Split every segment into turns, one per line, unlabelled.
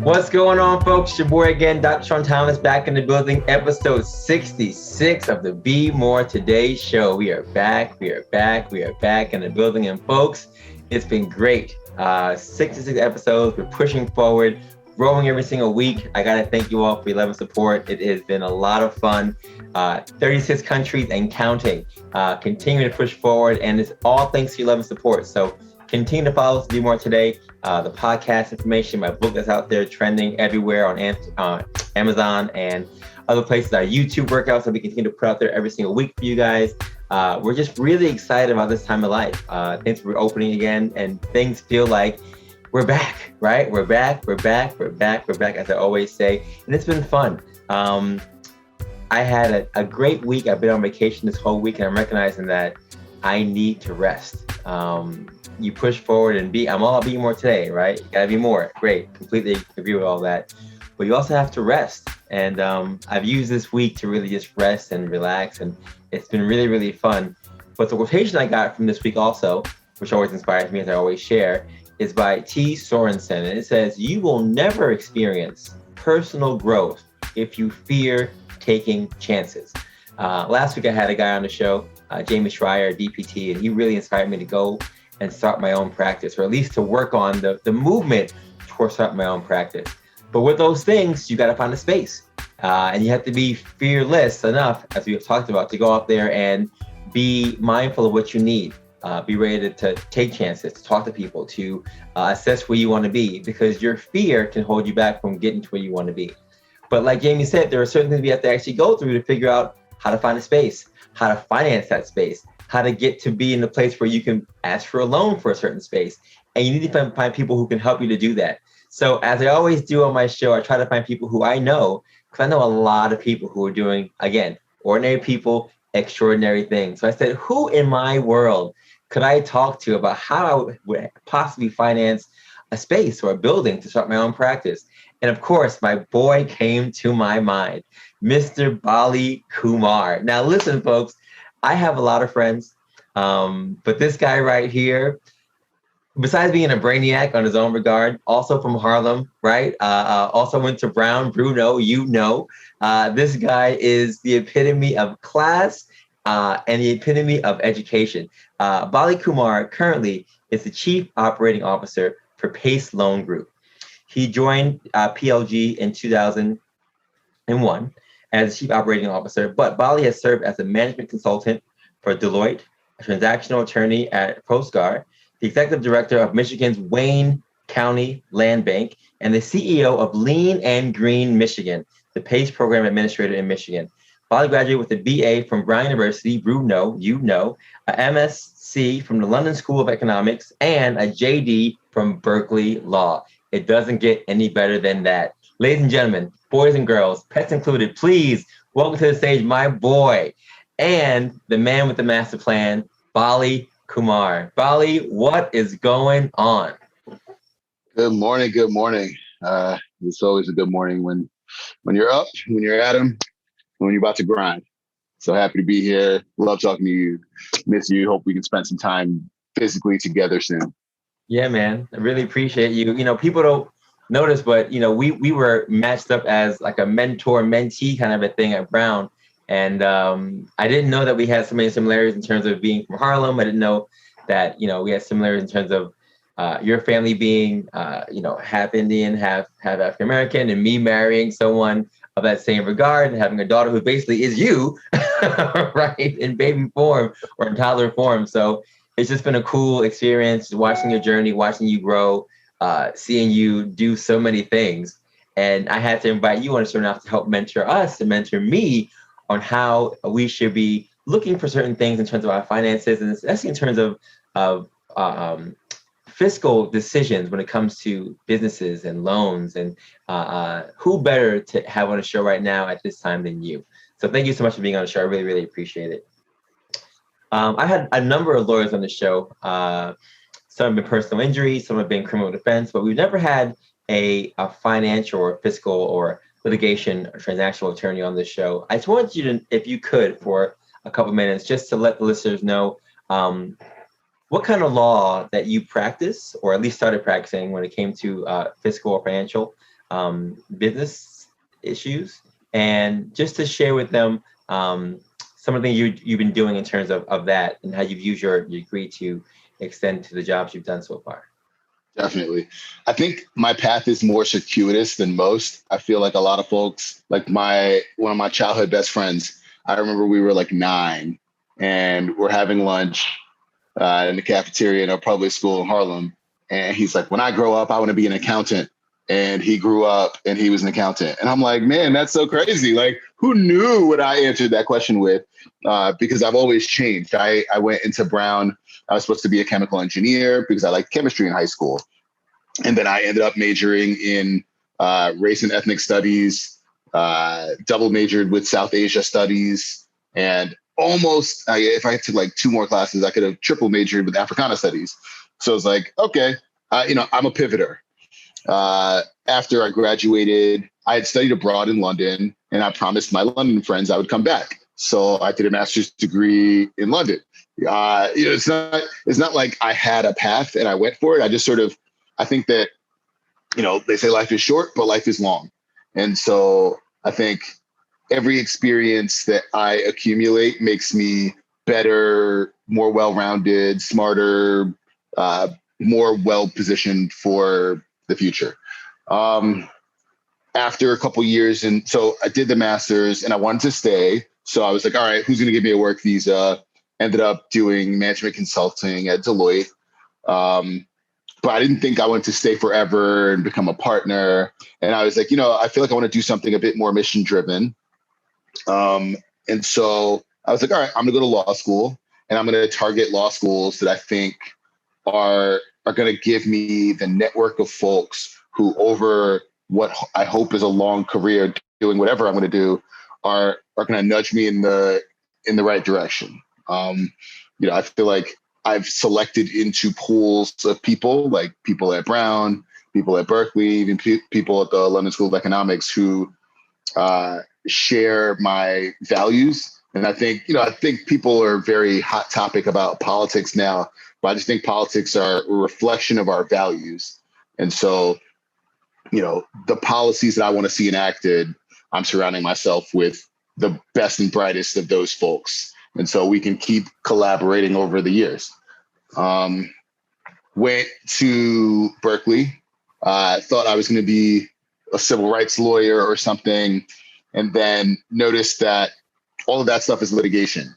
What's going on, folks? Your boy again, Dr. Sean Thomas, back in the building. Episode 66 of the Be More Today show. We are back in the building. And folks, it's been great. 66 episodes. We're pushing forward, growing every single week. I got to thank you all for your love and support. It has been a lot of fun. 36 countries and counting. Continuing to push forward. And it's all thanks to your love and support. So continue to follow us to Be More Today. The podcast information, my book that's out there trending everywhere on Amazon and other places. Our YouTube workouts that we continue to put out there every single week for you guys. We're just really excited about this time of life. Things are opening again, and things feel like we're back, right? We're back, as I always say. And it's been fun. I had a great week. I've been on vacation this whole week, and I'm recognizing that I need to rest. You push forward and I'm all about being more today, right? You gotta be more. Great, completely agree with all that. But you also have to rest. And I've used this week to really just rest and relax, and it's been really, really fun. But the quotation I got from this week also, which always inspires me as I always share, is by T. Sorensen. And it says, "You will never experience personal growth if you fear taking chances." Last week I had a guy on the show, Jamie Schreier, DPT, and he really inspired me to go and start my own practice, or at least to work on the movement towards starting my own practice. But with those things, you got to find a space. And you have to be fearless enough, as we have talked about, to go out there and be mindful of what you need. Be ready to take chances, to talk to people, to assess where you want to be, because your fear can hold you back from getting to where you want to be. But like Jamie said, there are certain things we have to actually go through to figure out how to find a space, how to finance that space, how to get to be in a place where you can ask for a loan for a certain space. And you need to find people who can help you to do that. So as I always do on my show, I try to find people who I know, because I know a lot of people who are doing, again, ordinary people, extraordinary things. So I said, who in my world could I talk to about how I would possibly finance a space or a building to start my own practice? And of course, my boy came to my mind, Mr. Bali Kumar. Now listen, folks, I have a lot of friends, but this guy right here, besides being a brainiac on his own regard, also from Harlem, right? Also went to Brown, Bruno, this guy is the epitome of class and the epitome of education. Bali Kumar currently is the Chief Operating Officer for Pace Loan Group. He joined PLG in 2001 as Chief Operating Officer, but Bali has served as a management consultant for Deloitte, a transactional attorney at PostGuard, the executive director of Michigan's Wayne County Land Bank, and the CEO of Lean and Green Michigan, the PACE program administrator in Michigan. Bali graduated with a BA from Brown University, Bruno, a MSc from the London School of Economics, and a JD from Berkeley Law. It doesn't get any better than that. Ladies and gentlemen, boys and girls, pets included, please welcome to the stage my boy and the man with the master plan, Bali Kumar. Bali, what is going on?
Good morning. It's always a good morning when you're up, when you're at 'em, when you're about to grind. So happy to be here. Love talking to you. Miss you. Hope we can spend some time physically together soon.
Yeah, man. I really appreciate you. You know, people don't notice, but we were matched up as like a mentor-mentee kind of a thing at Brown. And I didn't know that we had so many similarities in terms of being from Harlem. I didn't know that, we had similarities in terms of your family being, half Indian, half African-American, and me marrying someone of that same regard and having a daughter who basically is you, right, in baby form or in toddler form. So it's just been a cool experience watching your journey, watching you grow, seeing you do so many things. And I had to invite you on a certain enough to help mentor us and mentor me on how we should be looking for certain things in terms of our finances, and especially in terms of fiscal decisions when it comes to businesses and loans. And who better to have on the show right now at this time than you? So thank you so much for being on the show. I really, really appreciate it. I had a number of lawyers on the show. Some have been personal injury, some have been criminal defense, but we've never had a financial or fiscal or litigation or transactional attorney on this show. I just wanted you to, if you could, for a couple minutes, just to let the listeners know what kind of law that you practice, or at least started practicing when it came to fiscal or financial, business issues, and just to share with them some of the things you've been doing in terms of that and how you've used your degree to extend to the jobs you've done so far.
Definitely. I think my path is more circuitous than most. I feel like a lot of folks, like one of my childhood best friends, I remember we were like 9 and we're having lunch in the cafeteria in a public school in Harlem. And he's like, when I grow up, I want to be an accountant. And he grew up and he was an accountant. And I'm like, man, that's so crazy. Like, who knew what I answered that question with? Because I've always changed. I went into Brown. I was supposed to be a chemical engineer because I liked chemistry in high school. And then I ended up majoring in race and ethnic studies, double majored with South Asia studies, and almost, if I took like 2 more classes, I could have triple majored with Africana studies. So I was like, okay, I'm a pivoter. After I graduated, I had studied abroad in London, and I promised my London friends I would come back. So I did a master's degree in London. It's not like I had a path and I went for it. I think that, they say life is short, but life is long. And so I think every experience that I accumulate makes me better, more well-rounded, smarter, more well-positioned for the future. After a couple years, and so I did the master's and I wanted to stay. So I was like, all right, who's going to give me a work visa? Ended up doing management consulting at Deloitte. But I didn't think I wanted to stay forever and become a partner. And I was like, I feel like I want to do something a bit more mission driven. And so I was like, all right, I'm going to go to law school and I'm going to target law schools that I think are going to give me the network of folks who, over what I hope is a long career doing whatever I'm going to do, are going to nudge me in the right direction. I feel like I've selected into pools of people, like people at Brown, people at Berkeley, even people at the London School of Economics who share my values. And I think people are very hot topic about politics now, but I just think politics are a reflection of our values. And so, the policies that I want to see enacted, I'm surrounding myself with the best and brightest of those folks. And so we can keep collaborating over the years. Went to Berkeley, thought I was going to be a civil rights lawyer or something, and then noticed that all of that stuff is litigation.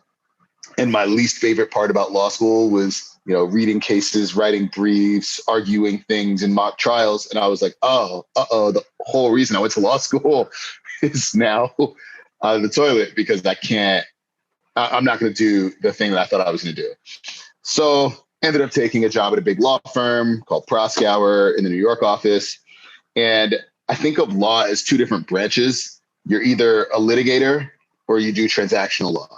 And my least favorite part about law school was, reading cases, writing briefs, arguing things in mock trials. And I was like, the whole reason I went to law school is now out of the toilet because I'm not going to do the thing that I thought I was going to do. So ended up taking a job at a big law firm called Proskauer in the New York office. And I think of law as 2 different branches. You're either a litigator or you do transactional law.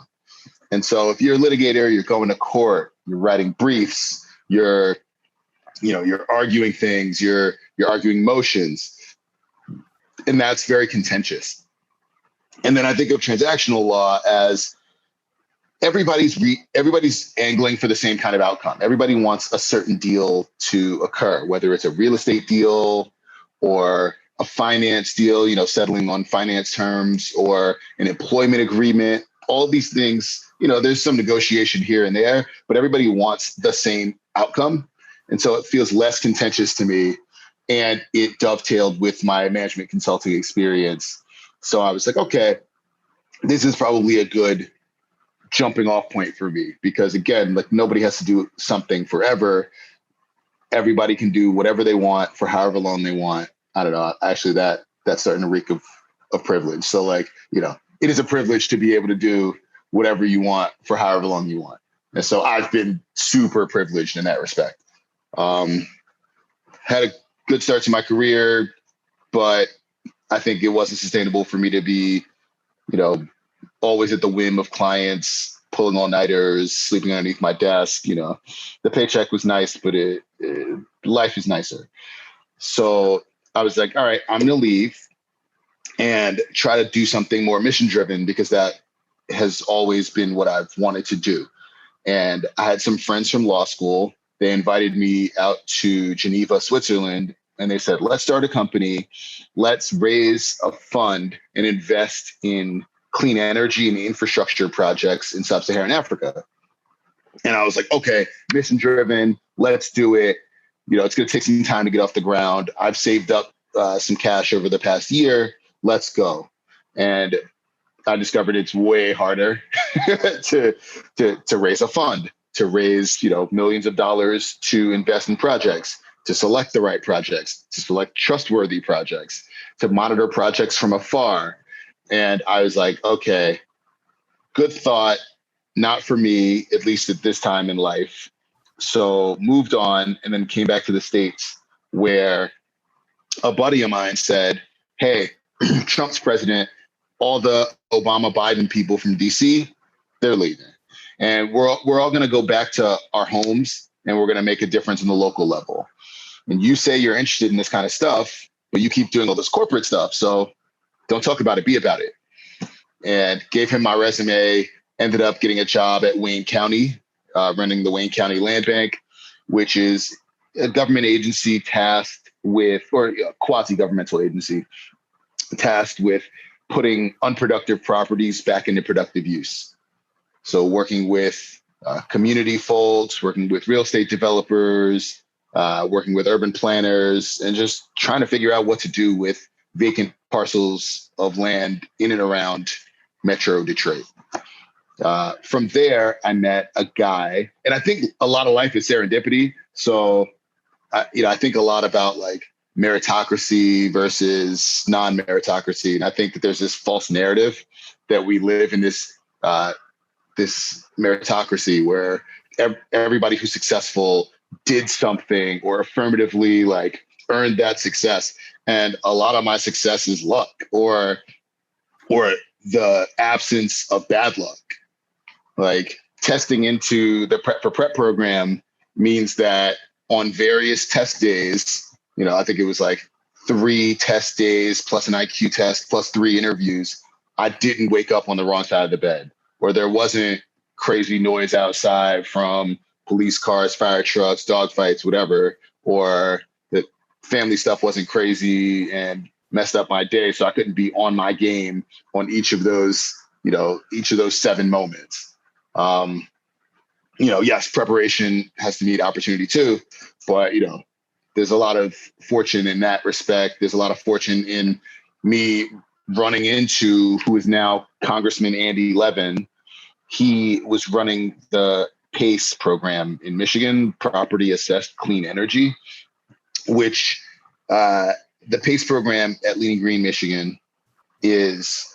And so if you're a litigator, you're going to court, you're writing briefs, you're arguing things, you're arguing motions. And that's very contentious. And then I think of transactional law as everybody's angling for the same kind of outcome. Everybody wants a certain deal to occur, whether it's a real estate deal or a finance deal, settling on finance terms, or an employment agreement. All of these things, there's some negotiation here and there, but everybody wants the same outcome. And so it feels less contentious to me. And it dovetailed with my management consulting experience. So I was like, okay, this is probably a good jumping off point for me, because again, like, nobody has to do something forever. Everybody can do whatever they want for however long they want. I don't know. Actually, that's starting to reek of privilege. So like, it is a privilege to be able to do whatever you want for however long you want. And so I've been super privileged in that respect. Had a good start to my career, but I think it wasn't sustainable for me to be, always at the whim of clients, pulling all-nighters, sleeping underneath my desk. The paycheck was nice, but life is nicer. So I was like, all right, I'm going to leave and try to do something more mission-driven, because that has always been what I've wanted to do. And I had some friends from law school. They invited me out to Geneva, Switzerland, and they said, let's start a company. Let's raise a fund and invest in clean energy and infrastructure projects in sub-Saharan Africa. And I was like, okay, mission driven, let's do it. It's going to take some time to get off the ground. I've saved up some cash over the past year. Let's go. And I discovered it's way harder to raise a fund, to raise, millions of dollars to invest in projects, to select the right projects, to select trustworthy projects, to monitor projects from afar. And I was like, okay, good thought, not for me, at least at this time in life. So moved on and then came back to the States, where a buddy of mine said, hey, Trump's president, all the Obama Biden people from DC, they're leaving. And we're all going to go back to our homes, and we're going to make a difference in the local level. And you say you're interested in this kind of stuff, but you keep doing all this corporate stuff. So don't talk about it, be about it. And gave him my resume, ended up getting a job at Wayne County, running the Wayne County Land Bank, which is a government agency tasked with, or a quasi-governmental agency tasked with putting unproductive properties back into productive use. So working with community folks, working with real estate developers, working with urban planners, and just trying to figure out what to do with vacant parcels of land in and around Metro Detroit. From there, I met a guy, and I think a lot of life is serendipity. So, I think a lot about like meritocracy versus non-meritocracy. And I think that there's this false narrative that we live in this meritocracy where everybody who's successful did something or affirmatively like earned that success. And a lot of my success is luck or the absence of bad luck. Like testing into the Prep for Prep program means that on various test days, I think it was like 3 test days plus an IQ test plus 3 interviews, I didn't wake up on the wrong side of the bed, or there wasn't crazy noise outside from police cars, fire trucks, dog fights, whatever, or the family stuff wasn't crazy and messed up my day. So I couldn't be on my game on each of those 7 moments. Yes, preparation has to meet opportunity too, but, there's a lot of fortune in that respect. There's a lot of fortune in me running into who is now Congressman Andy Levin. He was running the PACE program in Michigan, Property Assessed Clean Energy, which the PACE program at Leading Green, Michigan is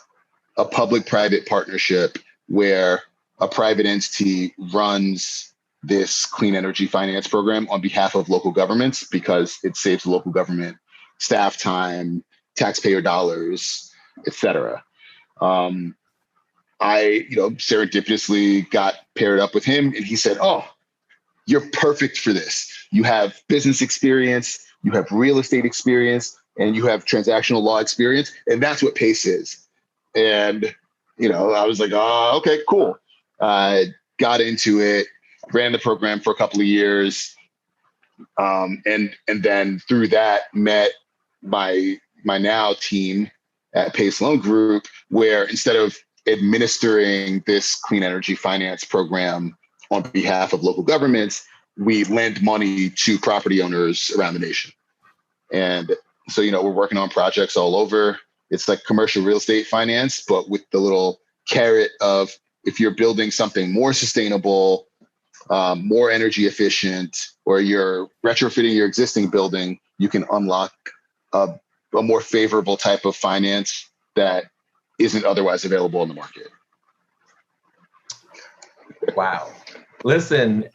a public-private partnership where a private entity runs this clean energy finance program on behalf of local governments because it saves the local government staff time, taxpayer dollars, et cetera. I, serendipitously got paired up with him, and he said, "Oh, you're perfect for this. You have business experience, you have real estate experience, and you have transactional law experience, and that's what PACE is." And I was like, "Oh, okay, cool." Got into it, ran the program for a couple of years, and then through that met my now team at Pace Loan Group, where instead of administering this clean energy finance program on behalf of local governments, we lend money to property owners around the nation. And so, we're working on projects all over. It's like commercial real estate finance, but with the little carrot of if you're building something more sustainable, more energy efficient, or you're retrofitting your existing building, you can unlock a more favorable type of finance that isn't otherwise available in the market.
Wow. Listen,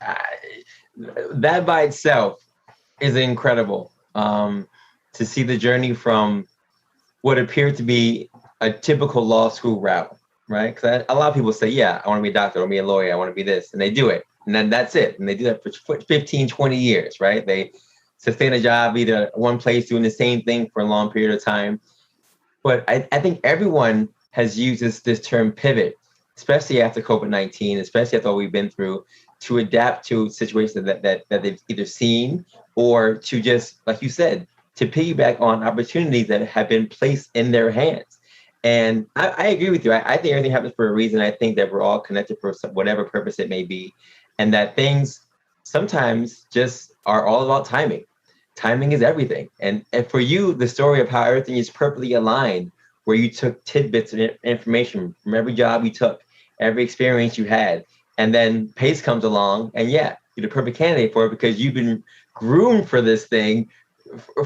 that by itself is incredible. To see the journey from what appeared to be a typical law school route, right? Because a lot of people say, yeah, I want to be a doctor, I want to be a lawyer, I want to be this, and they do it. And then that's it. And they do that for 15, 20 years, right? They sustain a job either at one place doing the same thing for a long period of time. But I think everyone has used this term pivot, especially after COVID-19, especially after all we've been through, to adapt to situations that they've either seen or to just, like you said, to piggyback on opportunities that have been placed in their hands. And I agree with you. I think everything happens for a reason. I think that we're all connected for whatever purpose it may be, and that things sometimes just are all about timing. Timing is everything. And for you, the story of how everything is perfectly aligned, where you took tidbits of information from every job you took, every experience you had, and then Pace comes along, and yeah, you're the perfect candidate for it because you've been groomed for this thing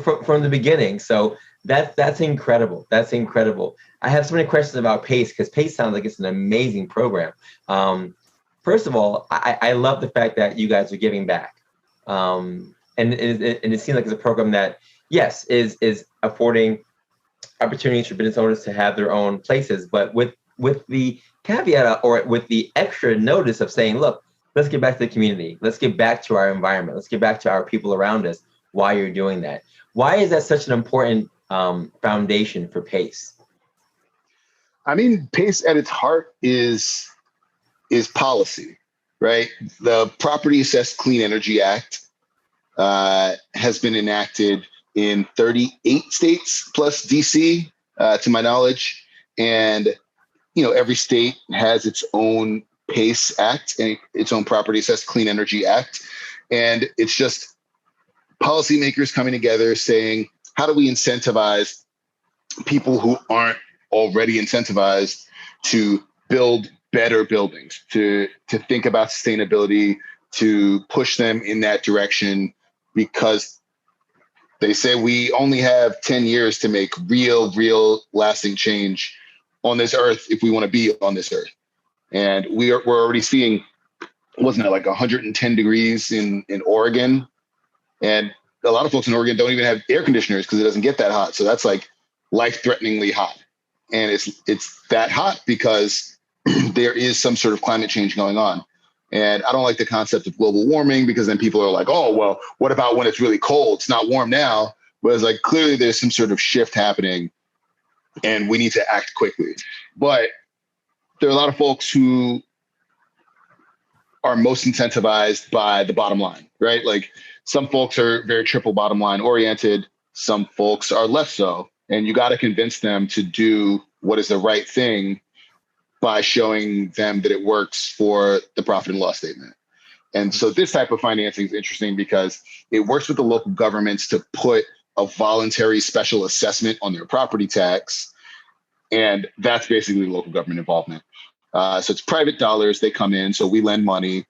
from the beginning. So that's incredible. That's incredible. I have so many questions about Pace because Pace sounds like it's an amazing program. First of all, I love the fact that you guys are giving back. And it seems like it's a program that, yes, is affording opportunities for business owners to have their own places, but with the caveat or with the extra notice of saying, look, let's get back to the community. Let's get back to our environment. Let's get back to our people around us while you're doing that. Why is that such an important foundation for PACE?
I mean, PACE at its heart is policy, right? The Property Assessed Clean Energy Act has been enacted in 38 states plus DC, to my knowledge. And, every state has its own PACE Act and its own Property Assessed Clean Energy Act. And it's just policymakers coming together saying, how do we incentivize people who aren't already incentivized to build better buildings, to think about sustainability, to push them in that direction, because they say we only have 10 years to make real lasting change on this earth if we want to be on this earth. And we're already seeing, wasn't it like 110 degrees in Oregon? And a lot of folks in Oregon don't even have air conditioners because it doesn't get that hot. So that's like life-threateningly hot. And it's that hot because there is some sort of climate change going on. And I don't like the concept of global warming because then people are like, oh, well, what about when it's really cold? It's not warm now. Whereas like clearly there's some sort of shift happening and we need to act quickly. But there are a lot of folks who are most incentivized by the bottom line, right? Like some folks are very triple bottom line oriented. Some folks are less so. And you got to convince them to do what is the right thing by showing them that it works for the profit and loss statement. And so this type of financing is interesting because it works with the local governments to put a voluntary special assessment on their property tax. And that's basically local government involvement. So it's private dollars, they come in. So we lend money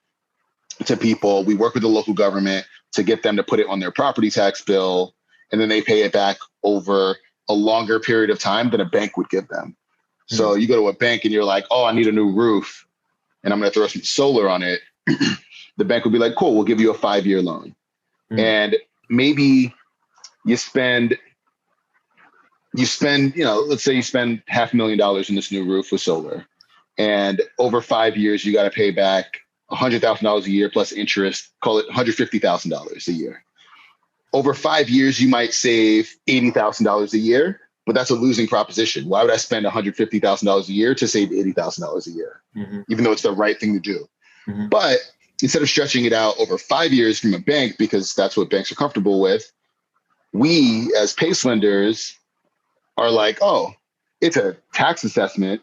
to people. We work with the local government to get them to put it on their property tax bill. And then they pay it back over a longer period of time than a bank would give them. So you go to a bank and you're like, oh, I need a new roof and I'm going to throw some solar on it. The bank will be like, cool, we'll give you a 5-year loan. And maybe you spend, let's say you spend $500,000 in this new roof with solar. And over 5 years, you got to pay back $100,000 a year plus interest, call it $150,000 a year. Over 5 years, you might save $80,000 a year, but that's a losing proposition. Why would I spend $150,000 a year to save $80,000 a year, even though it's the right thing to do? But instead of stretching it out over 5 years from a bank, because that's what banks are comfortable with, we as PACE lenders are like, oh, it's a tax assessment.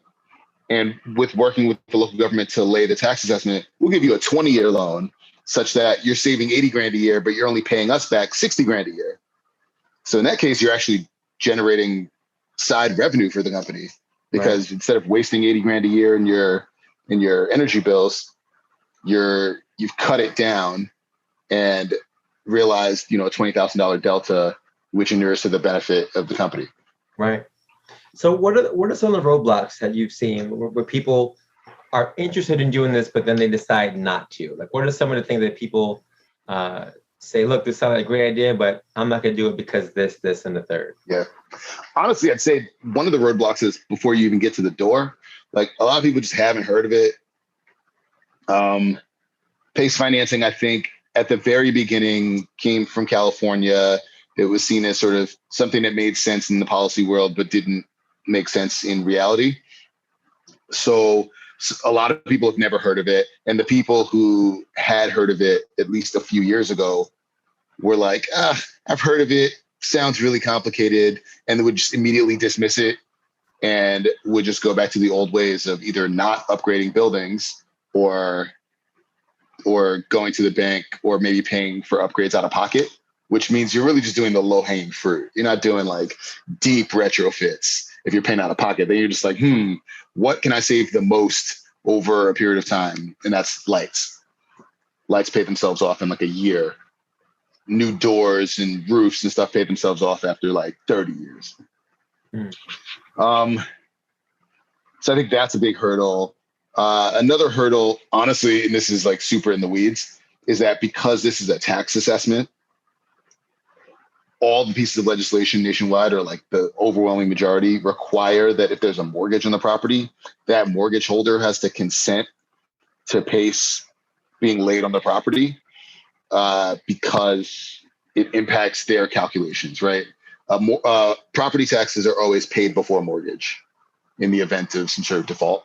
And with working with the local government to lay the tax assessment, we'll give you a 20-year loan such that you're saving 80 grand a year, but you're only paying us back 60 grand a year. So in that case, you're actually generating side revenue for the company because instead of wasting 80 grand a year in your energy bills, you've cut it down and realized, a $20,000 delta, which inures to the benefit of the company.
Right. So what are some of the roadblocks that you've seen where people are interested in doing this, but then they decide not to? Like, what are some of the things that people say, look, this sounds like a great idea, but I'm not going to do it because this, and the third?
Yeah. Honestly, I'd say one of the roadblocks is before you even get to the door. Like a lot of people just haven't heard of it. PACE financing, I think, at the very beginning came from California. It was seen as sort of something that made sense in the policy world, but didn't make sense in reality. So a lot of people have never heard of it. And the people who had heard of it at least a few years ago were like, I've heard of it. sounds really complicated, and they would just immediately dismiss it and would just go back to the old ways of either not upgrading buildings or going to the bank or maybe paying for upgrades out of pocket, which means you're really just doing the low hanging fruit. You're not doing like deep retrofits. If you're paying out of pocket, then you're just like, what can I save the most over a period of time? And that's lights. Lights pay themselves off in like a year. New doors and roofs and stuff pay themselves off after like 30 years. So I think that's a big hurdle. Another hurdle, honestly, and this is like super in the weeds, is that because this is a tax assessment, all the pieces of legislation nationwide, or like the overwhelming majority, require that if there's a mortgage on the property, that mortgage holder has to consent to PACE being laid on the property, because it impacts their calculations, right? Property taxes are always paid before mortgage in the event of some sort of default.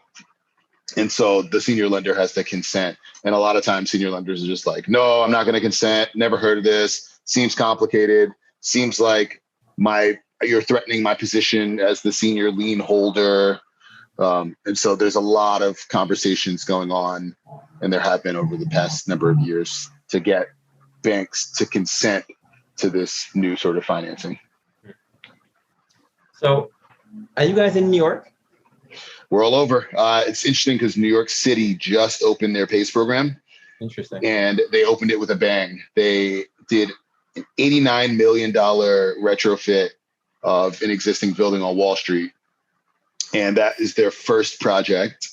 And so the senior lender has to consent. And a lot of times senior lenders are just like, no, I'm not going to consent. Never heard of this. Seems complicated. Seems like you're threatening my position as the senior lien holder. And so there's a lot of conversations going on, and there have been over the past number of years, to get banks to consent to this new sort of financing.
So are you guys in New York?
We're all over. It's interesting because New York City just opened their PACE program.
Interesting.
And they opened it with a bang. They did an $89 million retrofit of an existing building on Wall Street. And that is their first project.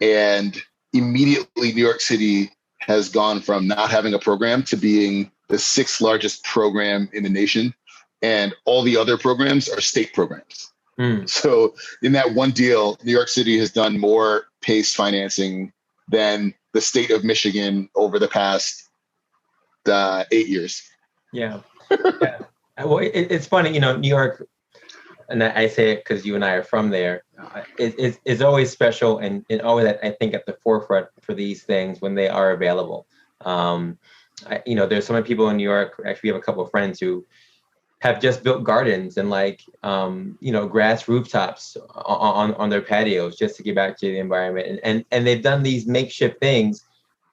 And immediately New York City has gone from not having a program to being the 6th largest program in the nation. And all the other programs are state programs. So in that one deal, New York City has done more PACE financing than the state of Michigan over the past 8 years.
Yeah. Well, it's funny, New York, and I say it because you and I are from there. It's always special and always, I think, at the forefront for these things when they are available. There's so many people in New York. Actually, we have a couple of friends who have just built gardens and grass rooftops on their patios just to give back to the environment. And they've done these makeshift things,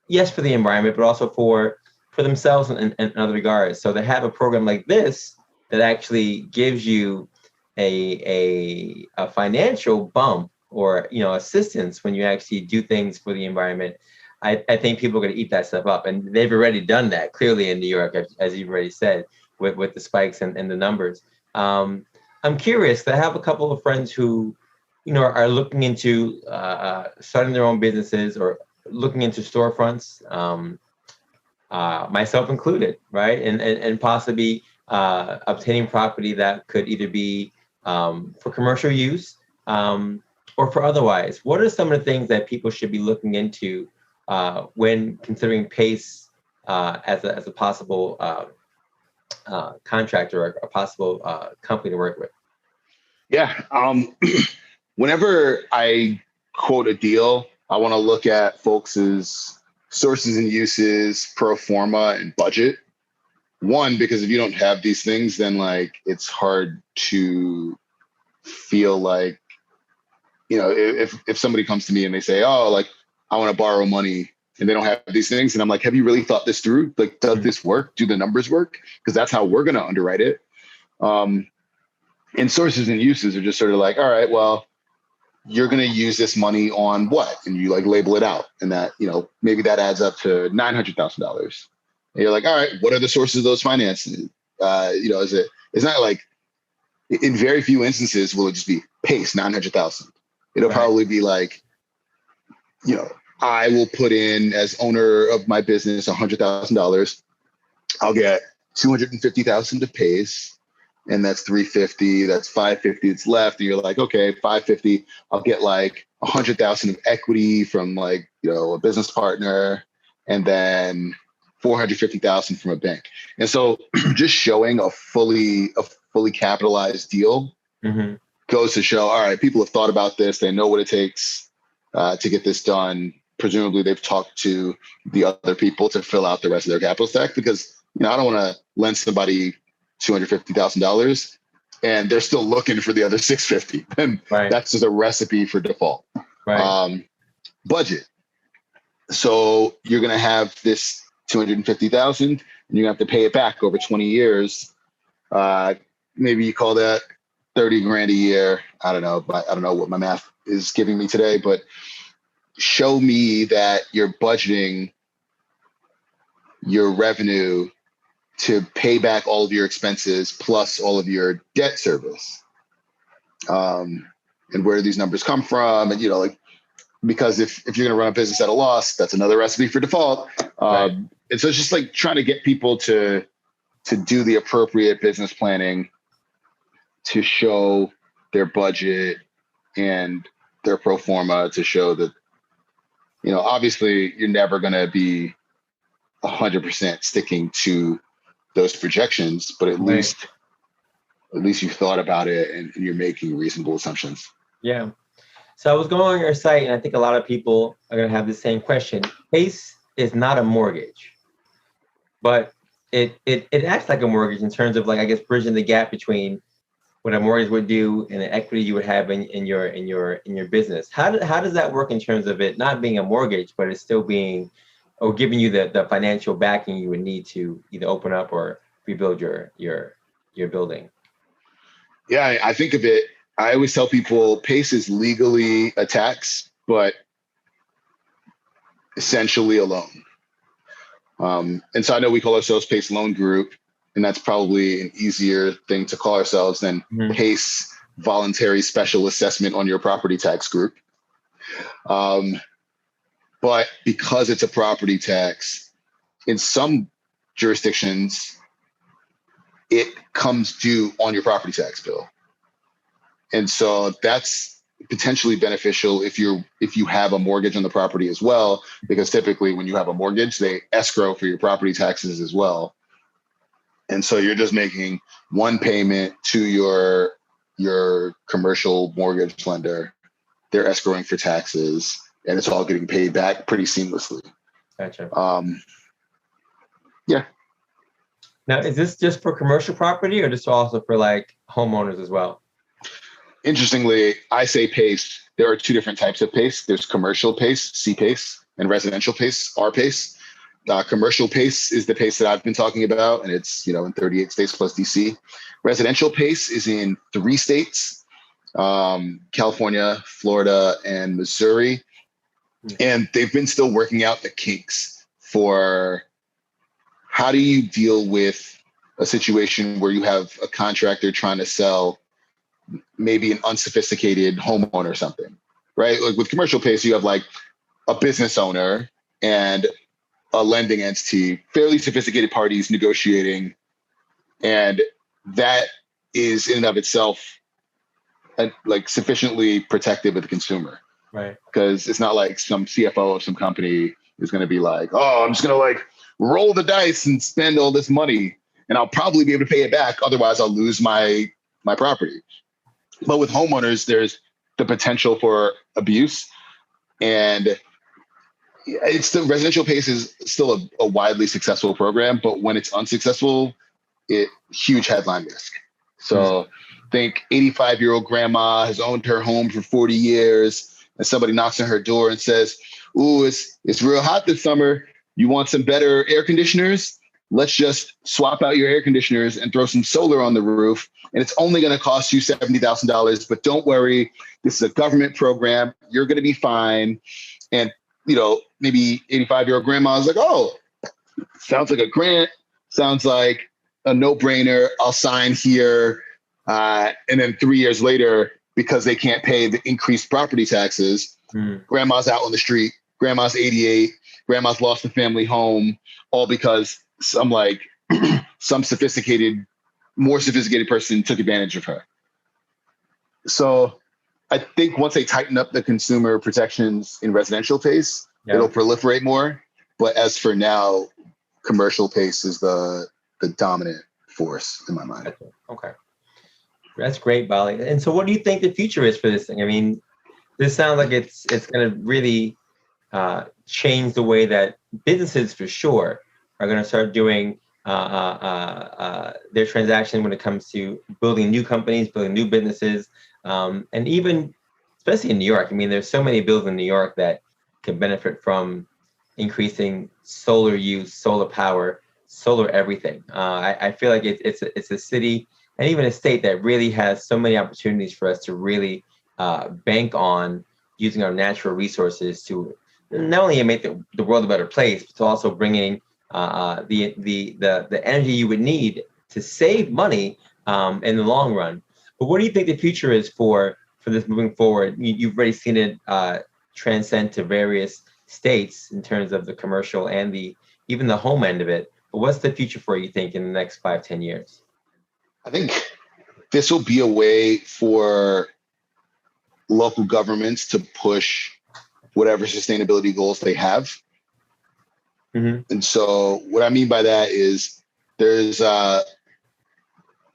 yes, for the environment, but also for themselves in other regards. So to have a program like this that actually gives you a financial bump or, assistance when you actually do things for the environment, I think people are going to eat that stuff up. And they've already done that clearly in New York, as you've already said, with the spikes and the numbers. I'm curious, I have a couple of friends who, are looking into starting their own businesses or looking into storefronts, myself included, right? And possibly obtaining property that could either be for commercial use or for otherwise. What are some of the things that people should be looking into when considering PACE as a possible contractor or a possible company to work with?
Yeah. Whenever I quote a deal, I want to look at folks' sources and uses, pro forma, and budget. One, because if you don't have these things, then it's hard to feel like, if somebody comes to me and they say, oh, I want to borrow money, and they don't have these things, and I'm like, have you really thought this through? Does this work? Do the numbers work? Because that's how we're going to underwrite it. And sources and uses are just sort of like, all right, well, you're going to use this money on what? And you label it out, and that, maybe that adds up to $900,000. And you're like, all right, what are the sources of those finances? It's not like, in very few instances will it just be PACE 900,000. It'll probably be I will put in, as owner of my business, $100,000. I'll get $250,000 to PACE, and that's $350. That's $550 that's left. And you're like, okay, $550. I'll get $100,000 of equity from a business partner, and then $450,000 from a bank. And so just showing a fully capitalized deal goes to show, all right, people have thought about this. They know what it takes to get this done. Presumably they've talked to the other people to fill out the rest of their capital stack, because I don't want to lend somebody $250,000 and they're still looking for the other 650. Then that's just a recipe for default. Budget. So you're going to have this 250,000 and you have to pay it back over 20 years. Maybe you call that 30 grand a year. I don't know, but I don't know what my math is giving me today, but show me that you're budgeting your revenue to pay back all of your expenses plus all of your debt service. And where do these numbers come from? And, because if you're going to run a business at a loss, that's another recipe for default. And so it's just like trying to get people to do the appropriate business planning to show their budget and their pro forma to show that, obviously you're never going to be 100% sticking to those projections, but at least you've thought about it and you're making reasonable assumptions.
Yeah. So I was going on your site and I think a lot of people are going to have the same question. PACE is not a mortgage, but it acts like a mortgage in terms of bridging the gap between what a mortgage would do and the equity you would have in your business. How does that work in terms of it not being a mortgage, but it's still being or giving you the financial backing you would need to either open up or rebuild your building?
Yeah, I think of it. I always tell people PACE is legally a tax, but essentially a loan. And so I know we call ourselves PACE Loan Group, and that's probably an easier thing to call ourselves than PACE Voluntary Special Assessment on Your Property Tax Group. But because it's a property tax, in some jurisdictions, it comes due on your property tax bill. And so that's potentially beneficial if you have a mortgage on the property as well, because typically when you have a mortgage, they escrow for your property taxes as well. And so you're just making one payment to your commercial mortgage lender. They're escrowing for taxes, and it's all getting paid back pretty seamlessly.
Gotcha.
Yeah.
Now, is this just for commercial property or just also for homeowners as well?
Interestingly, I say PACE. There are two different types of PACE. There's commercial PACE, C-PACE, and residential PACE, R-PACE. Commercial PACE is the PACE that I've been talking about, and it's in 38 states plus DC. Residential PACE is in 3 states, California, Florida, and Missouri. And they've been still working out the kinks for how do you deal with a situation where you have a contractor trying to sell maybe an unsophisticated homeowner or something, right? Like with commercial PACE, you have a business owner and a lending entity, fairly sophisticated parties negotiating. And that is in and of itself sufficiently protective of the consumer.
Right.
Because it's not like some CFO of some company is going to be I'm just going to roll the dice and spend all this money and I'll probably be able to pay it back. Otherwise I'll lose my property. But with homeowners, there's the potential for abuse, and it's the residential PACE is still a widely successful program, but when it's unsuccessful, huge headline risk. So think 85-year-old grandma has owned her home for 40 years and somebody knocks on her door and says, "Ooh, it's real hot this summer. You want some better air conditioners? Let's just swap out your air conditioners and throw some solar on the roof. And it's only going to cost you $70,000, but don't worry. This is a government program. You're going to be fine." And, maybe 85-year-old grandma is like, "Oh, sounds like a grant. Sounds like a no-brainer. I'll sign here." And then 3 years later, because they can't pay the increased property taxes, grandma's out on the street. Grandma's 88. Grandma's lost the family home, all because some more sophisticated person took advantage of her. So I think once they tighten up the consumer protections in residential PACE, it'll proliferate more. But as for now, commercial PACE is the dominant force in my mind.
Okay. That's great, Bali. And so what do you think the future is for this thing? I mean, this sounds like it's going to really change the way that businesses for sure are going to start doing their transaction when it comes to building new companies, building new businesses, and even, especially in New York. I mean, there's so many buildings in New York that can benefit from increasing solar use, solar power, solar everything. I feel like it's a city and even a state that really has so many opportunities for us to really bank on using our natural resources to not only make the world a better place, but to also bringing the energy you would need to save money in the long run. But what do you think the future is for this moving forward? You've already seen it transcend to various states in terms of the commercial and the even the home end of it. But what's the future for you think in the next 5-10 years?
I think this will be a way for local governments to push whatever sustainability goals they have.
Mm-hmm.
And so what I mean by that is there's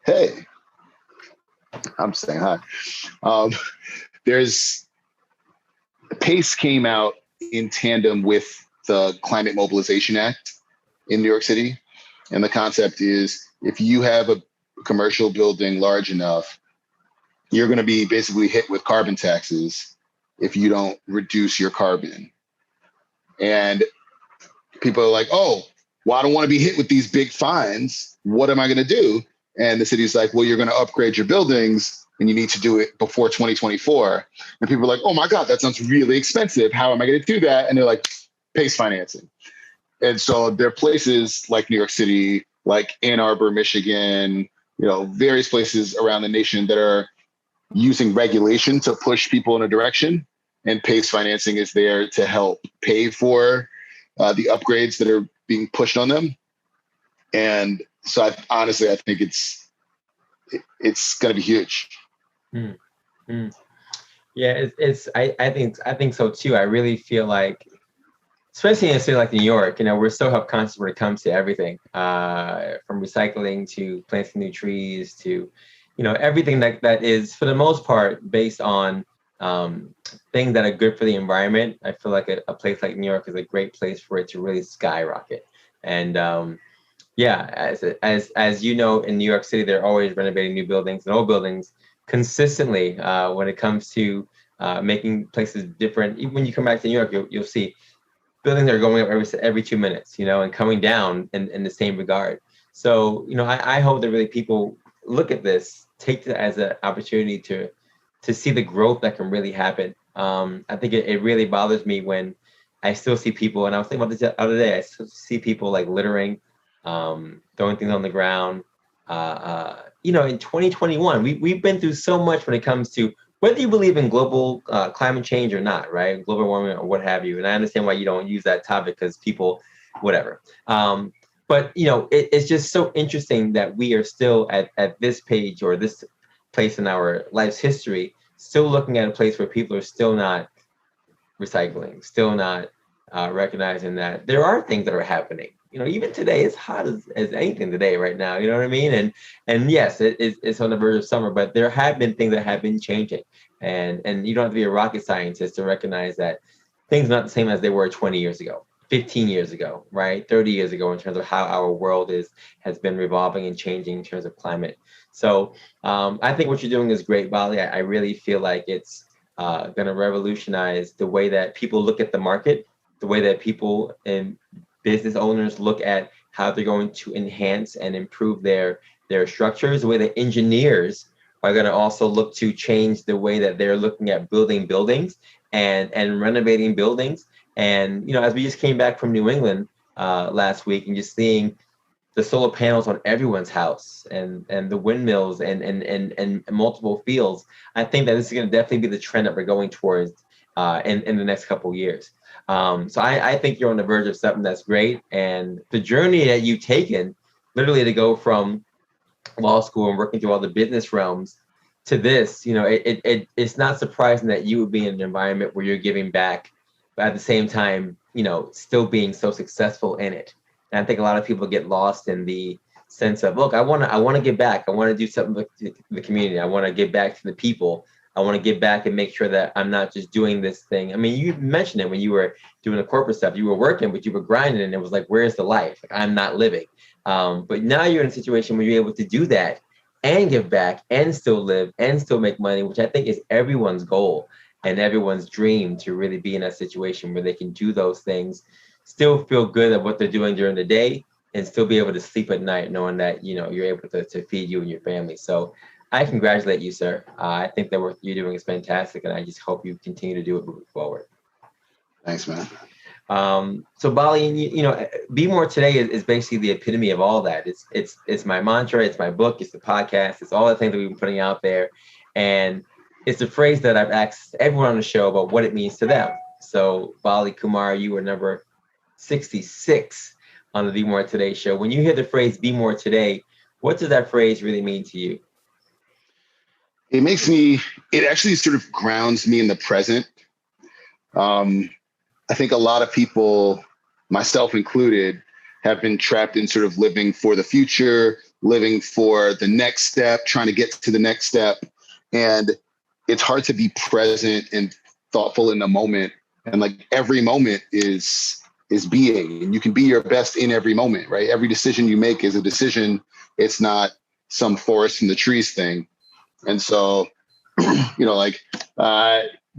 hey, I'm saying hi. There's PACE came out in tandem with the Climate Mobilization Act in New York City. And the concept is if you have a commercial building large enough, you're going to be basically hit with carbon taxes if you don't reduce your carbon. And people are like, oh, well, I don't want to be hit with these big fines. What am I going to do? And the city's like, well, you're going to upgrade your buildings and you need to do it before 2024. And people are like, oh my God, that sounds really expensive. How am I going to do that? And they're like, PACE financing. And so there are places like New York City, like Ann Arbor, Michigan, various places around the nation that are using regulation to push people in a direction. And PACE financing is there to help pay for the upgrades that are being pushed on them. And so I think it's going to be huge.
Mm-hmm. Yeah, I think so too. I really feel like, especially in a city like New York, we're so health conscious when it comes to everything, from recycling to planting new trees to, everything that is for the most part based on things that are good for the environment. I feel like a place like New York is a great place for it to really skyrocket. And yeah, as you know, in New York City, they're always renovating new buildings and old buildings consistently when it comes to making places different. Even when you come back to New York, you'll see buildings are going up every 2 minutes, and coming down in the same regard. So, I hope that really people look at this, take it as an opportunity to see the growth that can really happen. I think it really bothers me when I still see people, and I was thinking about this the other day, I still see people like littering, throwing things on the ground. In 2021, we've been through so much when it comes to whether you believe in global climate change or not, right? Global warming or what have you. And I understand why you don't use that topic because people, whatever. But, it's just so interesting that we are still at this page or this place in our life's history, still looking at a place where people are still not recycling, still not recognizing that there are things that are happening. Even today, it's hot as anything today right now. You know what I mean? And yes, it's on the verge of summer, but there have been things that have been changing. And you don't have to be a rocket scientist to recognize that things are not the same as they were 20 years ago, 15 years ago, right? 30 years ago in terms of how our world has been revolving and changing in terms of climate. So I think what you're doing is great, Bali. I really feel like it's going to revolutionize the way that people look at the market, the way that people and business owners look at how they're going to enhance and improve their structures, the way that engineers are going to also look to change the way that they're looking at building buildings and renovating buildings. And, as we just came back from New England last week and just seeing the solar panels on everyone's house and the windmills and multiple fields, I think that this is going to definitely be the trend that we're going towards in the next couple of years. So I think you're on the verge of something that's great. And the journey that you've taken, literally to go from law school and working through all the business realms to this, it's not surprising that you would be in an environment where you're giving back, but at the same time, still being so successful in it. And I think a lot of people get lost in the sense of, look, I want to give back. I want to do something with the community. I want to give back to the people. I want to give back and make sure that I'm not just doing this thing. I mean, you mentioned it when you were doing the corporate stuff. You were working, but you were grinding, and it was like, where's the life? Like, I'm not living. But now you're in a situation where you're able to do that and give back and still live and still make money, which I think is everyone's goal and everyone's dream, to really be in a situation where they can do those things, still feel good at what they're doing during the day, and still be able to sleep at night knowing that, you're able to feed you and your family. So I congratulate you, sir. I think that what you're doing is fantastic, and I just hope you continue to do it moving forward.
Thanks, man.
So Bali, Be More Today is basically the epitome of all that. It's my mantra, it's my book, it's the podcast, it's all the things that we've been putting out there. And it's a phrase that I've asked everyone on the show about what it means to them. So Bali, Kumar, you were number 66 on the Be More Today show. When you hear the phrase Be More Today, what does that phrase really mean to you?
It actually sort of grounds me in the present. I think a lot of people, myself included, have been trapped in sort of living for the future, living for the next step, trying to get to the next step. And it's hard to be present and thoughtful in the moment. And like every moment is being, and you can be your best in every moment, right? Every decision you make is a decision. It's not some forest in the trees thing. And so,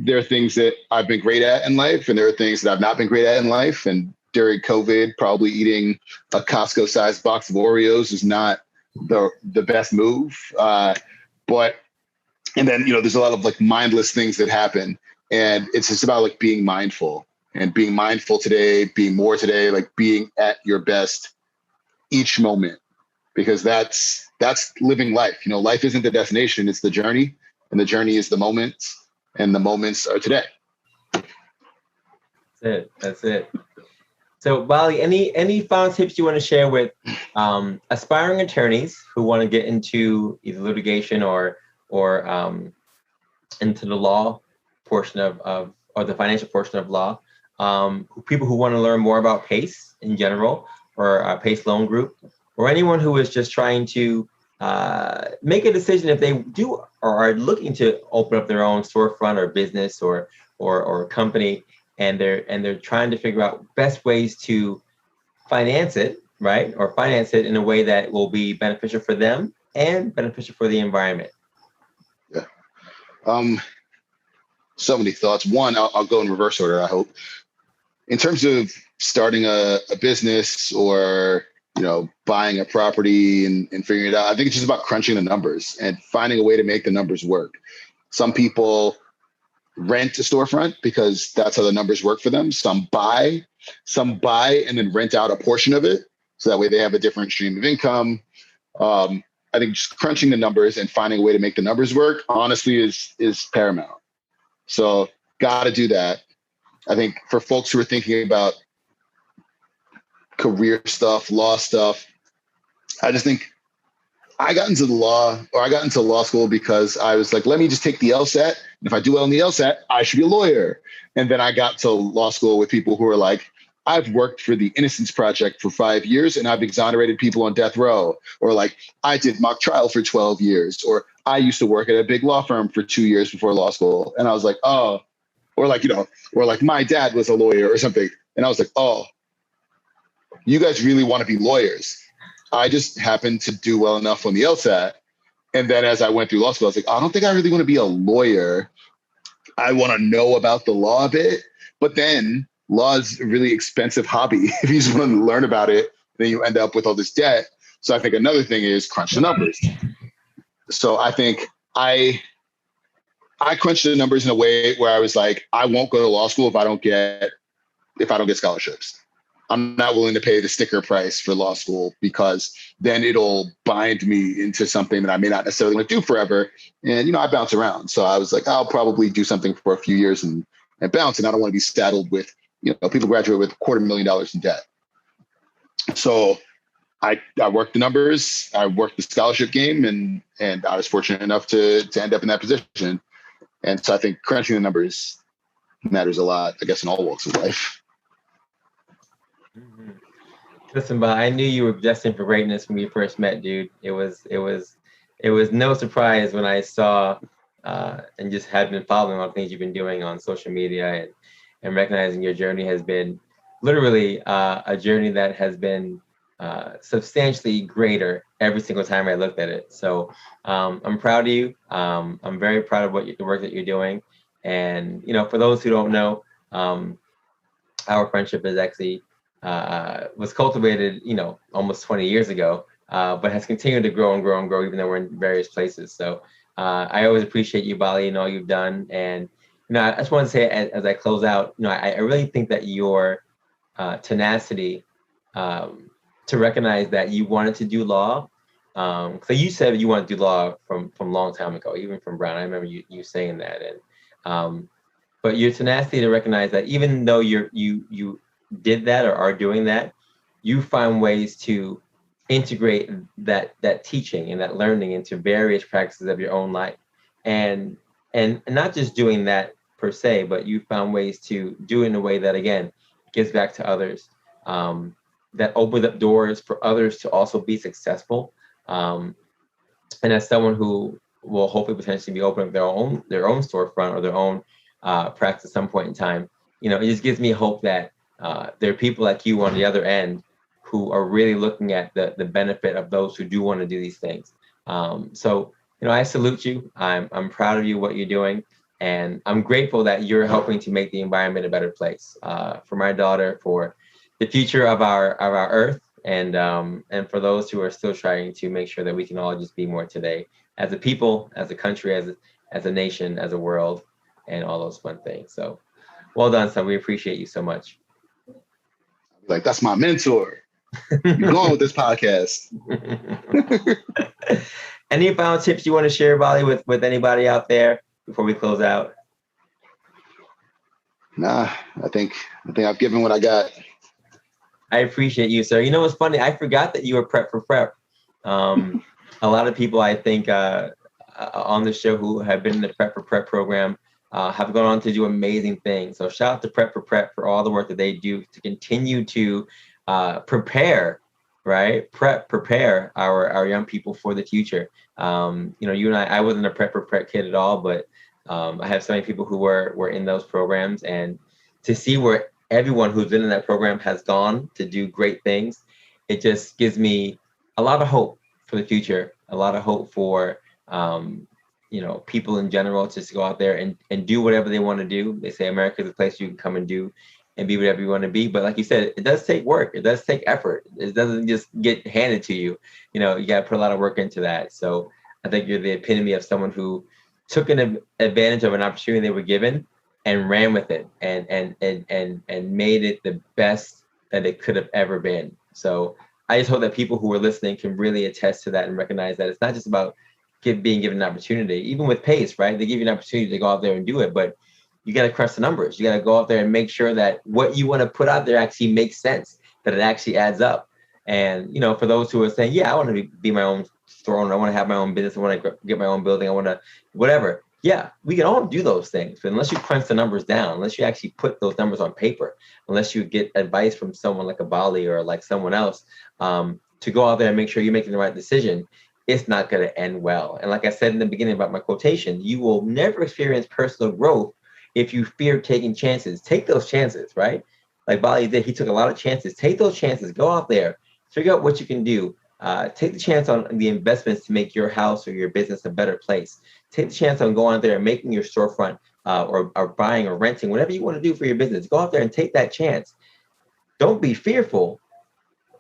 there are things that I've been great at in life, and there are things that I've not been great at in life. And during COVID, probably eating a Costco-sized box of Oreos is not the best move. And then, there's a lot of like mindless things that happen. And it's just about like being mindful and being mindful today, being more today, like being at your best each moment, because that's living life. Life isn't the destination, it's the journey, and the journey is the moments, and the moments are today.
That's it. So Bali, any final tips you want to share with aspiring attorneys who want to get into either litigation or into the law portion of or the financial portion of law, people who want to learn more about PACE in general, or PACE Loan Group, or anyone who is just trying to make a decision if they do or are looking to open up their own storefront or business or company, and they're trying to figure out best ways to finance it, right? Or finance it in a way that will be beneficial for them and beneficial for the environment.
Yeah. So many thoughts. One, I'll go in reverse order, I hope. In terms of starting a business or buying a property and figuring it out, I think it's just about crunching the numbers and finding a way to make the numbers work. Some people rent a storefront because that's how the numbers work for them. Some buy and then rent out a portion of it, so that way they have a different stream of income. I think just crunching the numbers and finding a way to make the numbers work, honestly, is paramount. So got to do that. I think for folks who are thinking about career stuff, law stuff, I just think I got into law school because I was like, let me just take the LSAT. And if I do well in the LSAT, I should be a lawyer. And then I got to law school with people who are like, I've worked for the Innocence Project for 5 years and I've exonerated people on death row. Or like, I did mock trial for 12 years. Or I used to work at a big law firm for 2 years before law school. And I was like, oh, or like my dad was a lawyer or something. And I was like, oh, you guys really want to be lawyers. I just happened to do well enough on the LSAT. And then as I went through law school, I was like, I don't think I really want to be a lawyer. I want to know about the law a bit. But then law is a really expensive hobby. If you just want to learn about it, then you end up with all this debt. So I think another thing is crunch the numbers. So I think I crunched the numbers in a way where I was like, I won't go to law school if I don't get scholarships. I'm not willing to pay the sticker price for law school, because then it'll bind me into something that I may not necessarily want to do forever. And, I bounce around. So I was like, I'll probably do something for a few years and bounce. And I don't want to be saddled with, people graduate with $250,000 in debt. So I worked the numbers, I worked the scholarship game, and I was fortunate enough to end up in that position. And so I think crunching the numbers matters a lot, I guess, in all walks of life.
Mm-hmm. Listen, but I knew you were destined for greatness when we first met, dude. It was no surprise when I saw and just have been following all the things you've been doing on social media, and recognizing your journey has been literally a journey that has been substantially greater every single time I looked at it. So I'm proud of you. I'm very proud of the work that you're doing. And, for those who don't know, our friendship is actually was cultivated, almost 20 years ago, but has continued to grow and grow and grow, even though we're in various places. So I always appreciate you, Bali, and all you've done. And, I just want to say as I close out, I really think that your tenacity to recognize that you wanted to do law. So you said you wanted to do law from a long time ago, even from Brown. I remember you saying that. And but your tenacity to recognize that even though you did that or are doing that, you find ways to integrate that teaching and that learning into various practices of your own life, and not just doing that per se, but you found ways to do it in a way that again gives back to others, that opens up doors for others to also be successful. And as someone who will hopefully potentially be opening their own storefront or their own practice at some point in time, it just gives me hope that there are people like you on the other end who are really looking at the benefit of those who do want to do these things. So, I salute you. I'm proud of you, what you're doing. And I'm grateful that you're helping to make the environment a better place for my daughter, for the future of our earth, and for those who are still trying to make sure that we can all just be more today as a people, as a country, as a nation, as a world, and all those fun things. So well done, son. We appreciate you so much.
Like, that's my mentor. You're going with this podcast.
Any final tips you want to share, Bali, with anybody out there before we close out?
Nah, I think I've given what I got.
I appreciate you, sir. What's funny? I forgot that you were prep for prep. A lot of people, I think, on the show who have been in the prep for prep program have gone on to do amazing things. So shout out to Prep for Prep for all the work that they do to continue to prepare, right? Prepare our young people for the future. You and I wasn't a Prep for Prep kid at all, but I have so many people who were in those programs, and to see where everyone who's been in that program has gone to do great things, it just gives me a lot of hope for the future, a lot of hope for people in general to just go out there and do whatever they want to do. They say America is a place you can come and do and be whatever you want to be. But like you said, it does take work. It does take effort. It doesn't just get handed to you. You got to put a lot of work into that. So I think you're the epitome of someone who took an advantage of an opportunity they were given and ran with it and made it the best that it could have ever been. So I just hope that people who are listening can really attest to that and recognize that it's not just about being given an opportunity. Even with PACE, right? They give you an opportunity to go out there and do it, but you got to crush the numbers. You got to go out there and make sure that what you want to put out there actually makes sense, that it actually adds up. And, for those who are saying, yeah, I want to be my own store owner, I want to have my own business, I want to get my own building, I want to whatever. Yeah, we can all do those things, but unless you crunch the numbers down, unless you actually put those numbers on paper, unless you get advice from someone like a Bali or like someone else to go out there and make sure you're making the right decision, it's not going to end well. And like I said in the beginning about my quotation, you will never experience personal growth if you fear taking chances. Take those chances, right? Like Bali did, he took a lot of chances. Take those chances. Go out there, figure out what you can do. Take the chance on the investments to make your house or your business a better place. Take the chance on going out there and making your storefront or buying or renting, whatever you want to do for your business. Go out there and take that chance. Don't be fearful.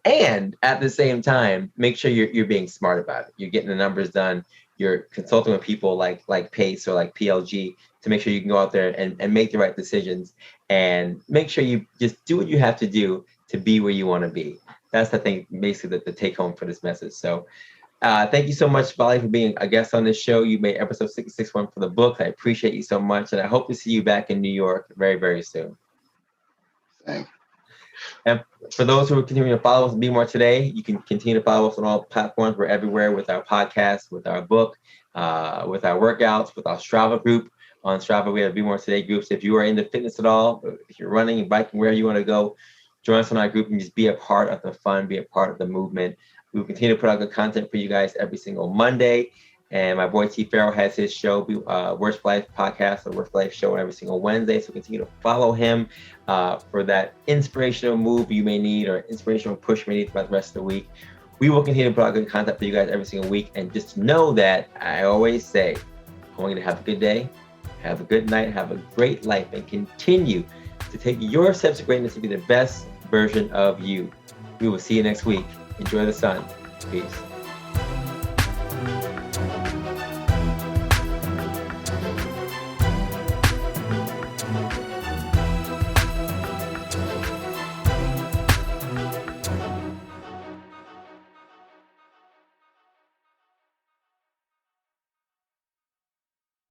And at the same time, make sure you're being smart about it. You're getting the numbers done. You're consulting with people like PACE or like PLG to make sure you can go out there and make the right decisions, and make sure you just do what you have to do to be where you want to be. That's, I think, basically the take home for this message. So thank you so much, Bali, for being a guest on this show. You made episode 661 for the book. I appreciate you so much. And I hope to see you back in New York very, very soon.
Thanks.
And for those who are continuing to follow us and Be More Today, you can continue to follow us on all platforms. We're everywhere with our podcast, with our book, with our workouts, with our Strava group. On Strava, we have Be More Today groups. If you are into fitness at all, if you're running and biking, wherever you want to go, join us on our group and just be a part of the fun, be a part of the movement. We will continue to put out good content for you guys every single Monday. And my boy T. Farrell has his show, Worst Life Podcast, or Worst Life Show, every single Wednesday. So continue to follow him for that inspirational move you may need or inspirational push you may need throughout the rest of the week. We will continue to put out good content for you guys every single week. And just know that I always say, I want you to have a good day, have a good night, have a great life, and continue to take your steps to greatness to be the best version of you. We will see you next week. Enjoy the sun. Peace.